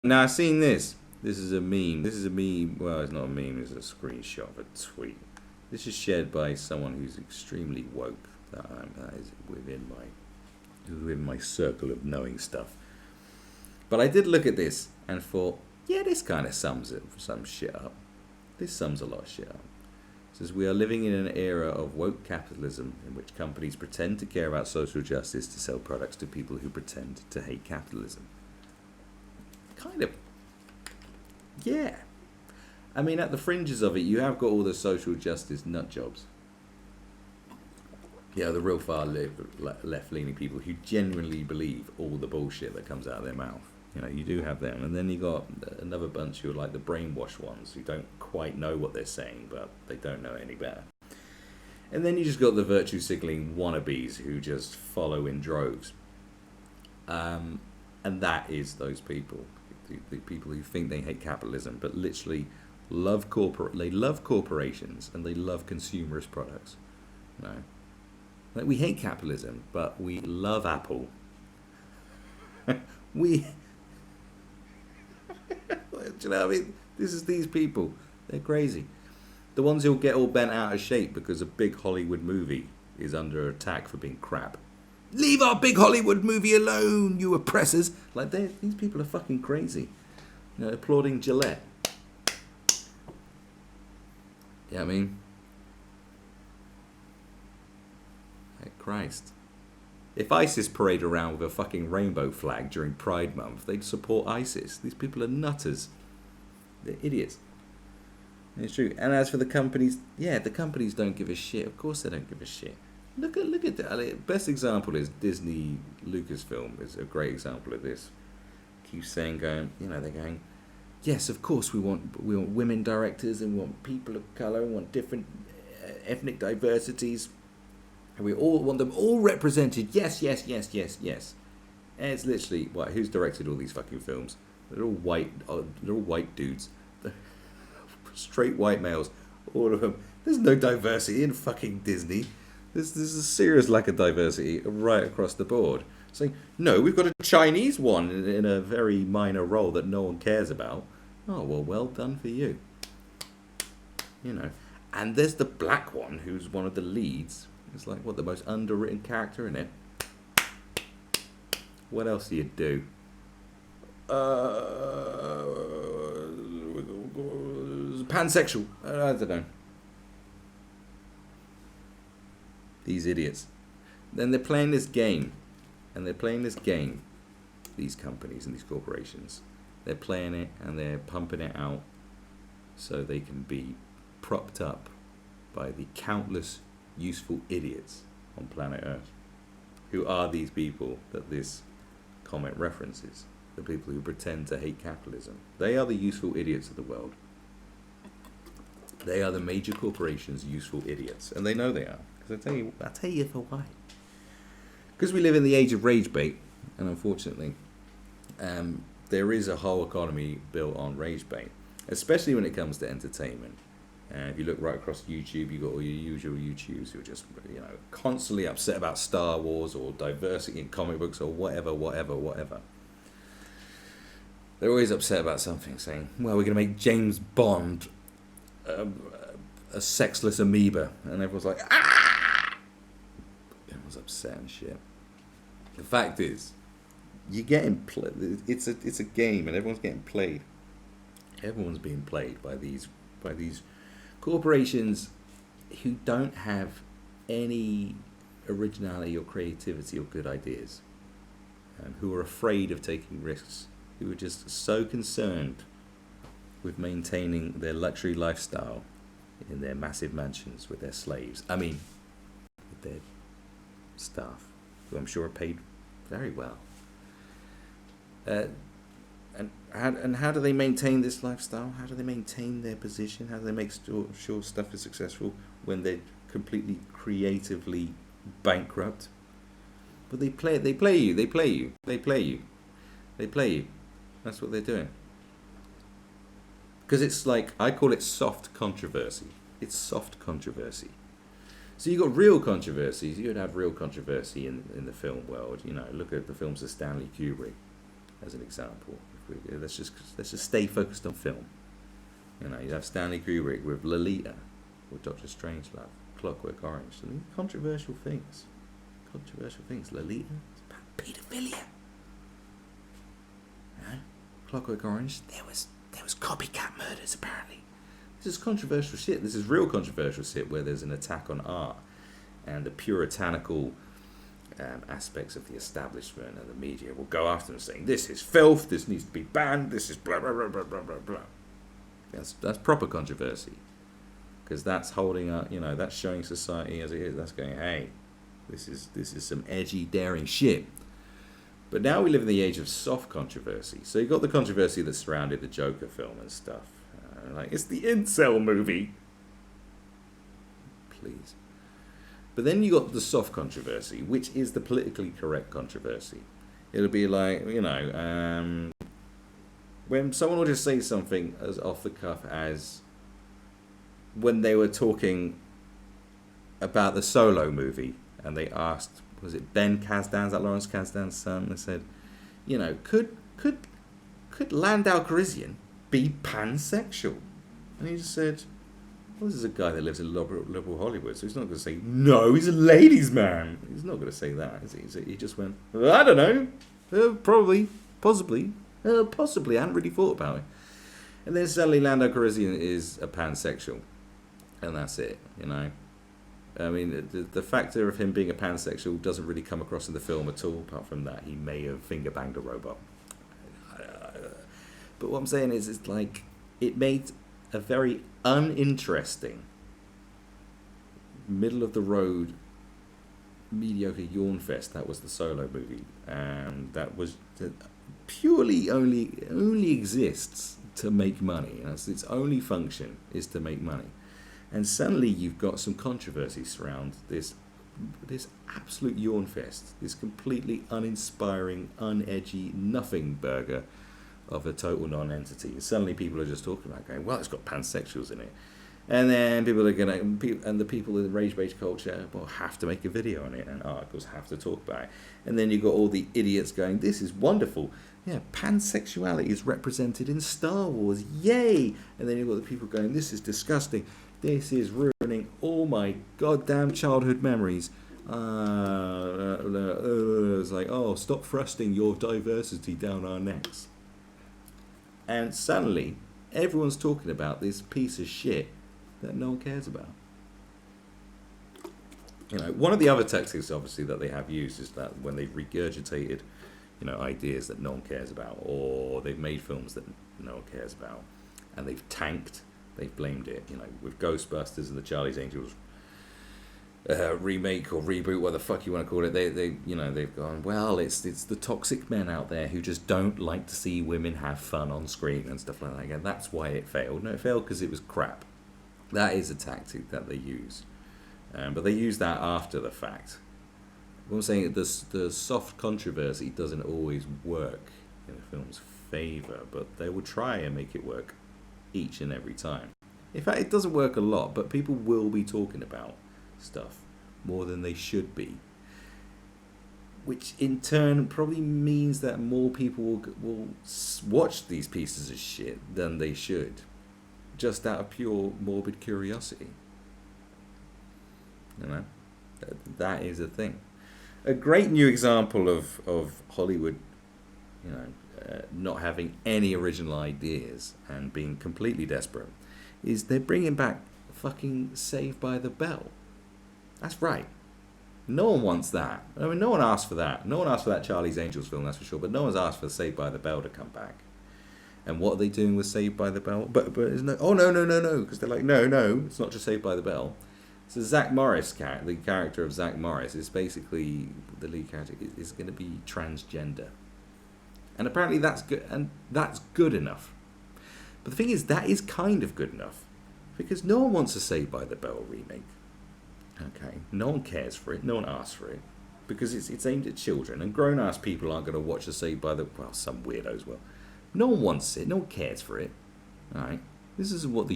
Now I've seen this. This is a meme. This is a meme. Well, it's not a meme. It's a screenshot of a tweet. This is shared by someone who's extremely woke. That is within my circle of knowing stuff. But I did look at this and thought, yeah, this kind of sums some shit up. This sums a lot of shit up. It says, we are living in an era of woke capitalism in which companies pretend to care about social justice to sell products to people who pretend to hate capitalism. Kind of. Yeah. I mean, at the fringes of it, you have got all the social justice nut jobs. Yeah, the real far left-leaning people who genuinely believe all the bullshit that comes out of their mouth. You know, you do have them. And then you got another bunch who are like the brainwashed ones who don't quite know what they're saying, but they don't know any better. And then you just got the virtue signaling wannabes who just follow in droves. And that is those people. The people who think they hate capitalism, but literally they love corporations and they love consumerist products. You know? Like, we hate capitalism, but we love Apple. Do you know what I mean? This is these people. They're crazy. The ones who'll get all bent out of shape because a big Hollywood movie is under attack for being crap. Leave our big Hollywood movie alone, you oppressors. Like, these people are fucking crazy. You know, applauding Gillette. Yeah, you know what I mean? Like, Christ. If ISIS parade around with a fucking rainbow flag during Pride Month, they'd support ISIS. These people are nutters. They're idiots. And it's true. And as for the companies, yeah, the companies don't give a shit. Of course they don't give a shit. Look at that. Best example is Disney Lucasfilm is a great example of this. Keeps saying, they're going, yes, of course we want women directors and we want people of color, we want different ethnic diversities, and we all want them all represented. Yes, yes, yes, yes, yes. And it's literally who's directed all these fucking films? They're all white. They're all white dudes. They're straight white males. All of them. There's no diversity in fucking Disney. There's a serious lack of diversity right across the board. Saying, no, we've got a Chinese one in a very minor role that no one cares about. Oh, well done for you. You know. And there's the black one who's one of the leads. It's like, the most underwritten character in it. What else do you do? Pansexual. I don't know. These idiots. Then they're playing this game. These companies and these corporations. They're playing it and they're pumping it out so they can be propped up by the countless useful idiots on planet Earth. Who are these people that this comment references? The people who pretend to hate capitalism. They are the useful idiots of the world. They are the major corporations' useful idiots. And they know they are. Because I'll tell you for why. Because we live in the age of rage bait, and unfortunately, there is a whole economy built on rage bait, especially when it comes to entertainment. If you look right across YouTube, you've got all your usual YouTubers who are just, constantly upset about Star Wars or diversity in comic books or whatever. They're always upset about something, saying, well, we're going to make James Bond a sexless amoeba. And everyone's like, ah! Everyone's upset and shit. The fact is, you're getting played. It's a game, and everyone's getting played. Everyone's being played by these corporations who don't have any originality or creativity or good ideas, and who are afraid of taking risks, who are just so concerned with maintaining their luxury lifestyle in their massive mansions with their slaves. I mean, with their staff, who I'm sure are paid very well. And how do they maintain this lifestyle? How do they maintain their position? How do they make sure stuff is successful when they're completely creatively bankrupt? But they play you. That's what they're doing. Because it's like, I call it soft controversy. It's soft controversy. So you got real controversies. You'd have real controversy in the film world. Look at the films of Stanley Kubrick as an example. Let's just stay focused on film. You know, you have Stanley Kubrick with Lolita, or Doctor Strangelove, Clockwork Orange. I mean, controversial things. Lolita, it's about paedophilia. You know? Clockwork Orange, there was copycat murders apparently. This is controversial shit. This is real controversial shit where there's an attack on art and the puritanical aspects of the establishment and the media will go after them saying this is filth, this needs to be banned, this is blah blah blah blah blah blah blah. That's proper controversy, because that's holding up, you know, that's showing society as it is. That's going, hey, this is some edgy, daring shit. But now we live in the age of soft controversy. So you got the controversy that surrounded the Joker film and stuff. Like, it's the incel movie. Please. But then you got the soft controversy, which is the politically correct controversy. It'll be like, you know, when someone will just say something as off the cuff as when they were talking about the Solo movie, and they asked, was it Ben Kasdan, is that Lawrence Kasdan's son? They said, you know, could Landau Calrissian be pansexual? And he just said, well, this is a guy that lives in liberal Hollywood, so he's not going to say, no, he's a ladies' man. He's not going to say that, is he? So he just went, well, I don't know, probably, possibly, I hadn't really thought about it. And then suddenly Landau Calrissian is a pansexual, and that's it, you know. I mean, the factor of him being a pansexual doesn't really come across in the film at all, apart from that he may have finger banged a robot. But what I'm saying is, it's like, it made a very uninteresting, middle of the road, mediocre yawn fest. That was the Solo movie, and that was purely only exists to make money. That's its only function, is to make money. And suddenly you've got some controversy surround this absolute yawn fest, this completely uninspiring, unedgy, nothing burger of a total non-entity. Suddenly people are just talking about going, well, it's got pansexuals in it. And then people are going to, and the people in the rage-based culture will have to make a video on it, and articles have to talk about it. And then you've got all the idiots going, this is wonderful. Yeah, pansexuality is represented in Star Wars. Yay! And then you've got the people going, this is disgusting. This is ruining all my goddamn childhood memories. It's like, oh, stop thrusting your diversity down our necks. And suddenly, everyone's talking about this piece of shit that no one cares about. You know, one of the other tactics, obviously, that they have used is that when they've regurgitated, you know, ideas that no one cares about, or they've made films that no one cares about, and they've tanked, they've blamed it. You know, with Ghostbusters and the Charlie's Angels remake or reboot, what the fuck you want to call it, they you know, they've gone, well, it's the toxic men out there who just don't like to see women have fun on screen and stuff like that. Again, that's why it failed. No, it failed because it was crap. That is a tactic that they use, but they use that after the fact. What I'm saying, the soft controversy doesn't always work in a film's favour, but they will try and make it work each and every time. In fact, it doesn't work a lot, but people will be talking about stuff more than they should be, which in turn probably means that more people will watch these pieces of shit than they should, just out of pure morbid curiosity. You know, that is a thing. A great new example of Hollywood, you know, not having any original ideas and being completely desperate, is they're bringing back fucking Saved by the Bell. That's right. No one wants that. I mean, no one asked for that. No one asked for that Charlie's Angels film, that's for sure. But no one's asked for Saved by the Bell to come back. And what are they doing with Saved by the Bell? But isn't it? Oh, no. Because they're like, no, it's not just Saved by the Bell. So Zach Morris, the character of Zach Morris, is basically, the lead character is going to be transgender. And apparently that's good, and that's good enough. But the thing is, that is kind of good enough. Because no one wants a Saved by the Bell remake. Okay, no one cares for it, no one asks for it. Because it's aimed at children, and grown-ass people aren't going to watch a Saved by the... Well, some weirdos will. No one wants it, no one cares for it. Alright, this is what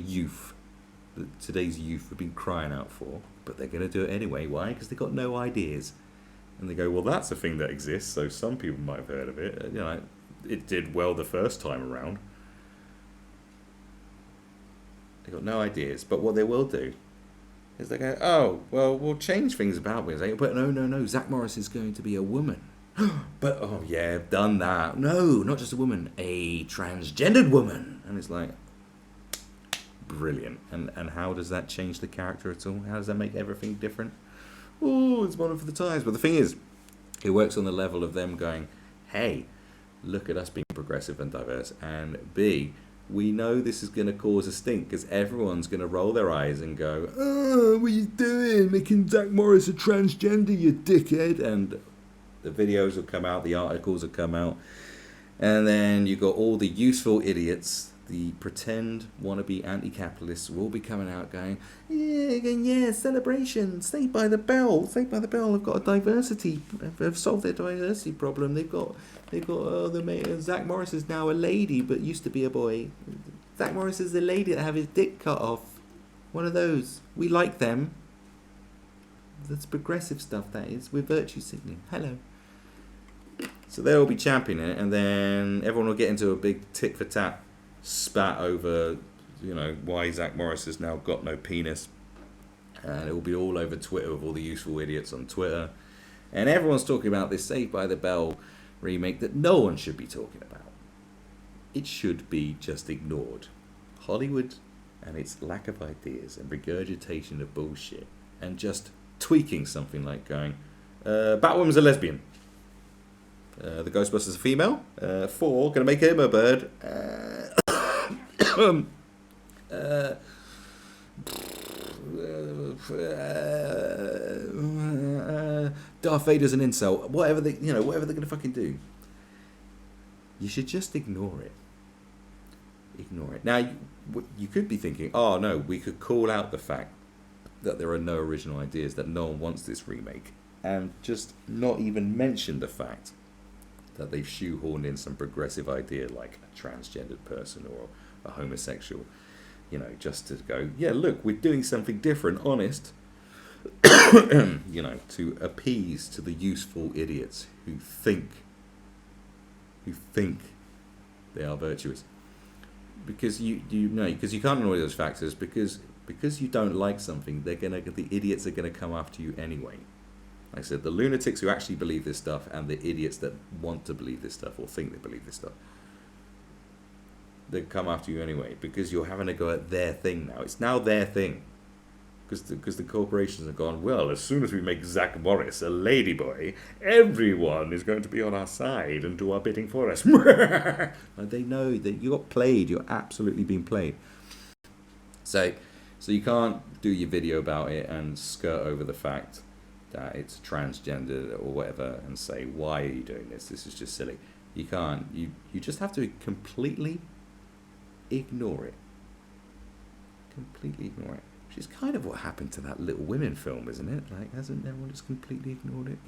today's youth have been crying out for, but they're going to do it anyway. Why? Because they've got no ideas. And they go, well, that's a thing that exists, so some people might have heard of it. You know, it did well the first time around. They got no ideas, but what they will do is they go, oh, well, we'll change things about me. But no, Zach Morris is going to be a woman. But, oh, yeah, I've done that. No, not just a woman, a transgendered woman. And it's like, brilliant. And how does that change the character at all? How does that make everything different? Oh, it's one for the times. But the thing is, it works on the level of them going, hey, look at us being progressive and diverse. And B, we know this is going to cause a stink because everyone's going to roll their eyes and go, oh, what are you doing? Making Zach Morris a transgender, you dickhead. And the videos will come out, the articles will come out. And then you've got all the useful idiots, the pretend wannabe anti-capitalists will all be coming out going, yeah, celebration, Saved by the Bell, Saved by the Bell have got a diversity, have solved their diversity problem. They've got Zach Morris is now a lady but used to be a boy. Zach Morris is the lady that have his dick cut off. One of those. We like them. That's progressive stuff, that is. We're virtue signaling. Hello. So they'll be championing it, and then everyone will get into a big tit for tat spat over, why Zach Morris has now got no penis. And it will be all over Twitter with all the useful idiots on Twitter. And everyone's talking about this Saved by the Bell remake that no one should be talking about. It should be just ignored. Hollywood and its lack of ideas and regurgitation of bullshit and just tweaking something like going, Batwoman's a lesbian. The Ghostbusters a female. 4, gonna make him a bird. Darth Vader's an insult. Whatever they're gonna fucking do, you should just ignore it. Ignore it. Now, you could be thinking, oh no, we could call out the fact that there are no original ideas, that no one wants this remake, and just not even mention the fact that they've shoehorned in some progressive idea like a transgendered person or a homosexual, just to go, yeah, look, we're doing something different, honest, to appease to the useful idiots who think they are virtuous. Because because you can't ignore those factors, because you don't like something, the idiots are gonna come after you anyway. Like I said, the lunatics who actually believe this stuff and the idiots that want to believe this stuff or think they believe this stuff, they come after you anyway because you're having a go at their thing now. It's now their thing. Because the corporations have gone, well, as soon as we make Zach Morris a ladyboy, everyone is going to be on our side and do our bidding for us. And they know that you got played. You're absolutely being played. So you can't do your video about it and skirt over the fact that it's transgender or whatever and say, why are you doing this? This is just silly. You can't. You just have to completely ignore it. Completely ignore it. Which is kind of what happened to that Little Women film, isn't it? Like, hasn't everyone just completely ignored it?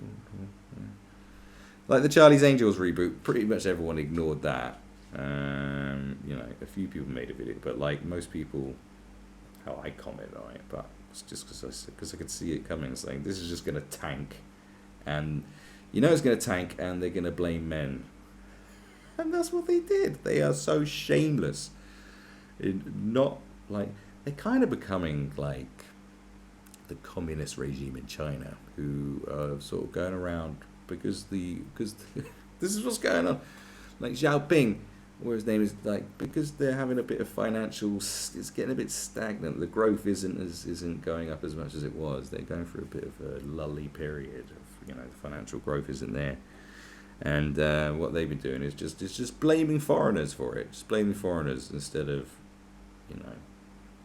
Like the Charlie's Angels reboot, pretty much everyone ignored that. A few people made a video, but like most people, how I comment on it, but it's just because I could see it coming, saying this is just going to tank, and it's going to tank, and they're going to blame men, and that's what they did. They are so shameless. They're kind of becoming like the communist regime in China, who are sort of going around because this is what's going on. Like Xiaoping, or his name is, like, because they're having a bit of financial, it's getting a bit stagnant. The growth isn't going up as much as it was. They're going through a bit of a lully period of, the financial growth isn't there. And what they've been doing is just blaming foreigners for it. Just blaming foreigners instead of,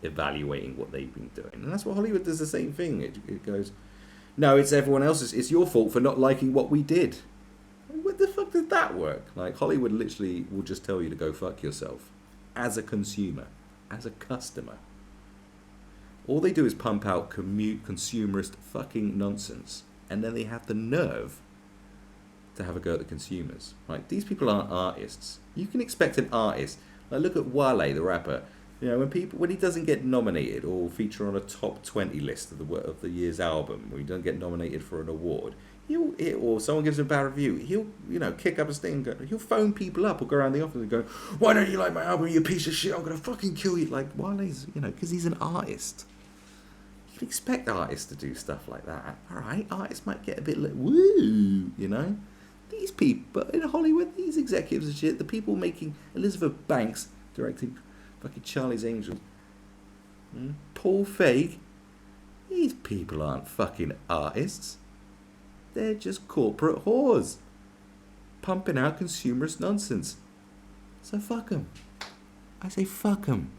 evaluating what they've been doing. And that's what Hollywood does, the same thing. It goes, no, it's everyone else's. It's your fault for not liking what we did. What the fuck did that work? Like, Hollywood literally will just tell you to go fuck yourself as a consumer, as a customer. All they do is pump out consumerist fucking nonsense, and then they have the nerve to have a go at the consumers. Right? These people aren't artists. You can expect an artist. Like, look at Wale, the rapper. When he doesn't get nominated or feature on a top 20 list of the year's album, when he doesn't get nominated for an award, or someone gives him a bad review, he'll, you know, kick up a stink and go, he'll phone people up or go around the office and go, why don't you like my album, you piece of shit, I'm going to fucking kill you. Like, while he's, you know, because he's an artist. You can expect artists to do stuff like that. Alright, artists might get a bit like, woo, you know. These people, in Hollywood, these executives and shit, the people making Elizabeth Banks directing fucking Charlie's Angels, Paul Feig, these people aren't fucking artists. They're just corporate whores pumping out consumerist nonsense. So fuck them. I say fuck them.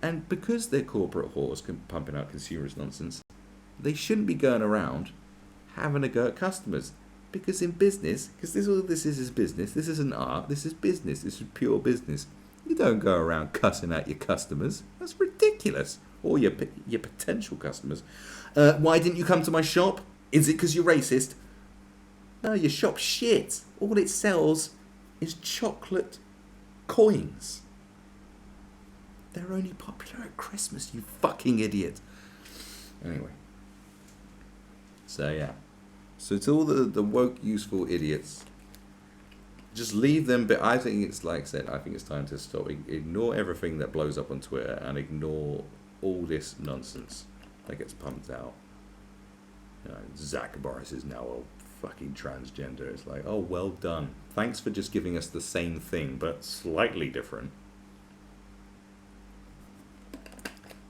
And because they're corporate whores pumping out consumerist nonsense, they shouldn't be going around having a go at customers. Because in business, because all this is business, this isn't art, this is business, this is pure business. You don't go around cussing out your customers. That's ridiculous. Or your potential customers. Why didn't you come to my shop? Is it because you're racist? No, your shop's shit. All it sells is chocolate coins. They're only popular at Christmas, you fucking idiot. Anyway. So, yeah. So to all the woke, useful idiots, just leave them. But I think it's, like I said, I think it's time to stop. Ignore everything that blows up on Twitter and ignore all this nonsense that gets pumped out. You know, Zach Boris is now a fucking transgender. It's like, oh, well done. Thanks for just giving us the same thing, but slightly different.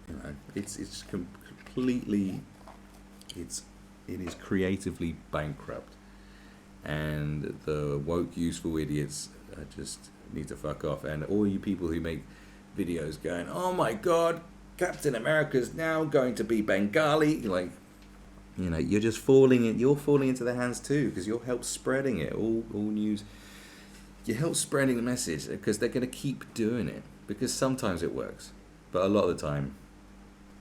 You know, it's completely, it is creatively bankrupt, and the woke, useful idiots just need to fuck off. And all you people who make videos going, oh my god, Captain America's now going to be Bengali, like, you know, you're falling into their hands too, because you'll help spreading it. All news, you help spreading the message, because they're going to keep doing it, because sometimes it works, but a lot of the time,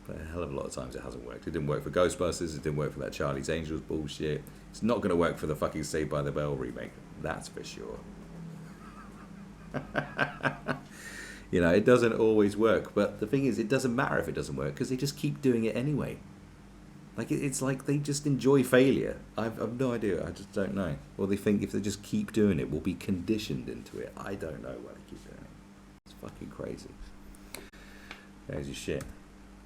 a hell of a lot of times, it hasn't worked. It didn't work for Ghostbusters, it didn't work for that Charlie's Angels bullshit. It's not going to work for the fucking Saved by the Bell remake, that's for sure. You know, it doesn't always work, but the thing is, it doesn't matter if it doesn't work, because they just keep doing it anyway. Like, it's like they just enjoy failure. I've no idea, I just don't know. Or they think if they just keep doing it, we'll be conditioned into it. I don't know why they keep doing it. It's fucking crazy. There's your shit.